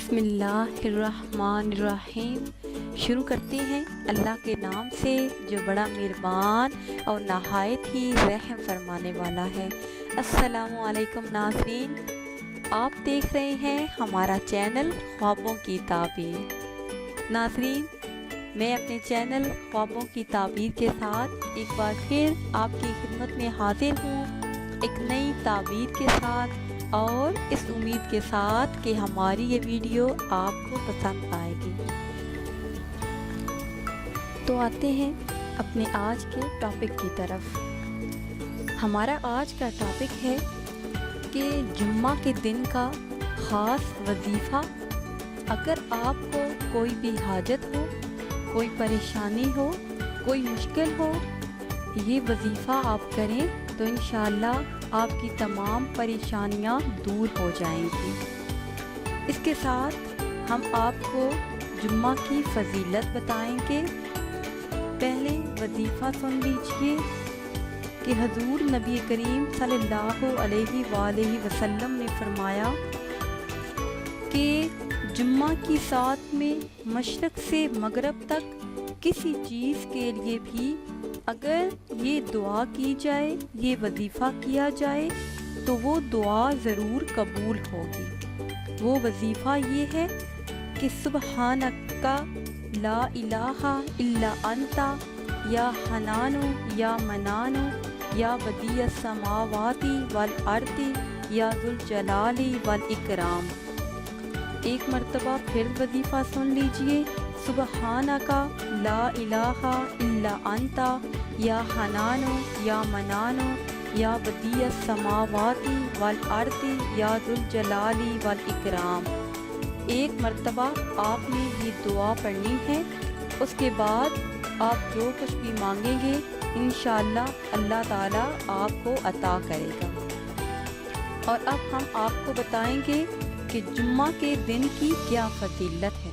بسم اللہ الرحمن الرحیم۔ شروع کرتے ہیں اللہ کے نام سے جو بڑا مہربان اور نہایت ہی رحم فرمانے والا ہے۔ السلام علیکم ناظرین، آپ دیکھ رہے ہیں ہمارا چینل خوابوں کی تعبیر۔ ناظرین، میں اپنے چینل خوابوں کی تعبیر کے ساتھ ایک بار پھر آپ کی خدمت میں حاضر ہوں، ایک نئی تعبیر کے ساتھ اور اس امید کے ساتھ کہ ہماری یہ ویڈیو آپ کو پسند آئے گی۔ تو آتے ہیں اپنے آج کے ٹاپک کی طرف۔ ہمارا آج کا ٹاپک ہے کہ جمعہ کے دن کا خاص وظیفہ۔ اگر آپ کو کوئی بھی حاجت ہو، کوئی پریشانی ہو، کوئی مشکل ہو، یہ وظیفہ آپ کریں تو انشاءاللہ آپ کی تمام پریشانیاں دور ہو جائیں گی۔ اس کے ساتھ ہم آپ کو جمعہ کی فضیلت بتائیں گے۔ پہلے وظیفہ سن لیجئے کہ حضور نبی کریم صلی اللہ علیہ وآلہ وسلم نے فرمایا کہ جمعہ کی سات میں مشرق سے مغرب تک کسی چیز کے لیے بھی اگر یہ دعا کی جائے، یہ وظیفہ کیا جائے تو وہ دعا ضرور قبول ہوگی۔ وہ وظیفہ یہ ہے کہ سبحانک لا الہ الا انت یا حنانو یا منانو یا بدیع السماوات والارض یا ذو الجلال والاکرام۔ ایک مرتبہ پھر وظیفہ سن لیجئے، سبحانک لا الہ الا انت یا حنانو یا منانو یا بدیع السماوات والارض یا ذو الجلال والاکرام۔ ایک مرتبہ آپ نے یہ دعا پڑھنی ہے، اس کے بعد آپ جو کچھ بھی مانگیں گے انشاءاللہ اللہ تعالیٰ آپ کو عطا کرے گا۔ اور اب ہم آپ کو بتائیں گے کہ جمعہ کے دن کی کیا فضیلت ہے۔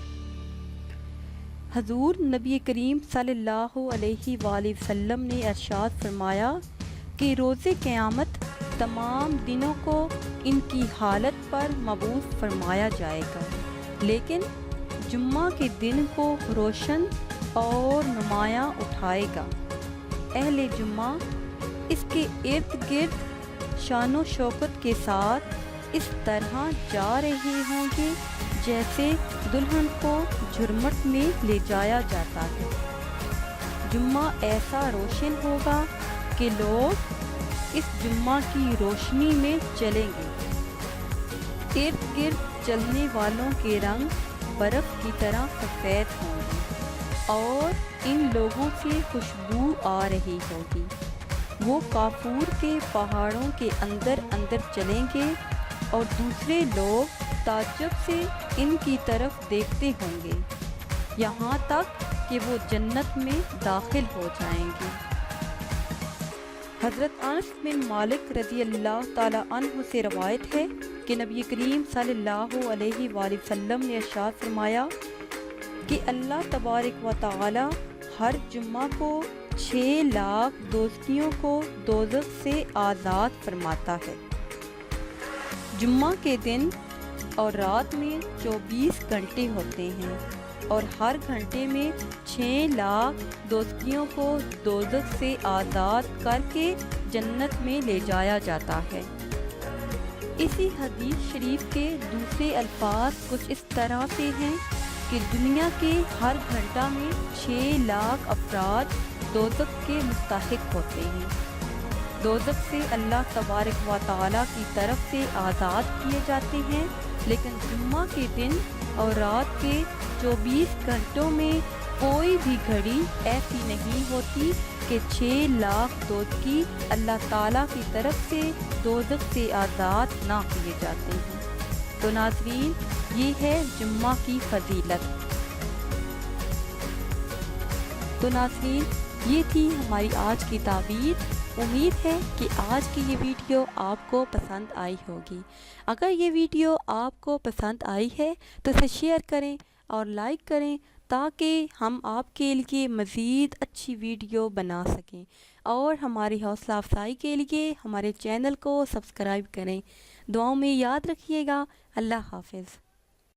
حضور نبی کریم صلی اللہ علیہ وآلہ وسلم نے ارشاد فرمایا کہ روز قیامت تمام دنوں کو ان کی حالت پر مبعوث فرمایا جائے گا، لیکن جمعہ کے دن کو روشن اور نمایاں اٹھائے گا۔ اہل جمعہ اس کے ارد گرد شان و شوکت کے ساتھ اس طرح جا رہے ہوں گے جیسے دلہن کو جھرمٹ میں لے جایا جاتا ہے۔ جمعہ ایسا روشن ہوگا کہ لوگ اس جمعہ کی روشنی میں چلیں گے۔ ارد گرد چلنے والوں کے رنگ برف کی طرح سفید ہوں گے اور ان لوگوں سے خوشبو آ رہی ہوگی۔ وہ کافور کے پہاڑوں کے اندر اندر چلیں گے اور دوسرے لوگ تعجب سے ان کی طرف دیکھتے ہوں گے، یہاں تک کہ وہ جنت میں داخل ہو جائیں گے۔ حضرت انس بن مالک رضی اللہ تعالی عنہ سے روایت ہے کہ نبی کریم صلی اللہ علیہ وآلہ وسلم نے ارشاد فرمایا کہ اللہ تبارک و تعالی ہر جمعہ کو 6 لاکھ دوزخیوں کو دوزخ سے آزاد فرماتا ہے۔ جمعہ کے دن اور رات میں 24 گھنٹے ہوتے ہیں اور ہر گھنٹے میں 6 لاکھ دوزخیوں کو دوزخ سے آزاد کر کے جنت میں لے جایا جاتا ہے۔ اسی حدیث شریف کے دوسرے الفاظ کچھ اس طرح سے ہیں کہ دنیا کے ہر گھنٹہ میں 6 لاکھ افراد دوزخ کے مستحق ہوتے ہیں۔ دوزخ سے اللہ تبارک و تعالیٰ کی طرف سے آزاد کیے جاتے ہیں، لیکن جمعہ کے دن اور رات کے 24 گھنٹوں میں کوئی بھی گھڑی ایسی نہیں ہوتی کہ 6 لاکھ دوزخی اللہ تعالیٰ کی طرف سے دوزخ سے آزاد نہ کیے جاتے ہیں۔ تو ناظرین، یہ ہے جمعہ کی فضیلت۔ تو ناظرین، یہ تھی ہماری آج کی تعبیر۔ امید ہے کہ آج کی یہ ویڈیو آپ کو پسند آئی ہوگی۔ اگر یہ ویڈیو آپ کو پسند آئی ہے تو اسے شیئر کریں اور لائک کریں تاکہ ہم آپ کے لیے مزید اچھی ویڈیو بنا سکیں، اور ہماری حوصلہ افزائی کے لیے ہمارے چینل کو سبسکرائب کریں۔ دعاؤں میں یاد رکھیے گا۔ اللہ حافظ۔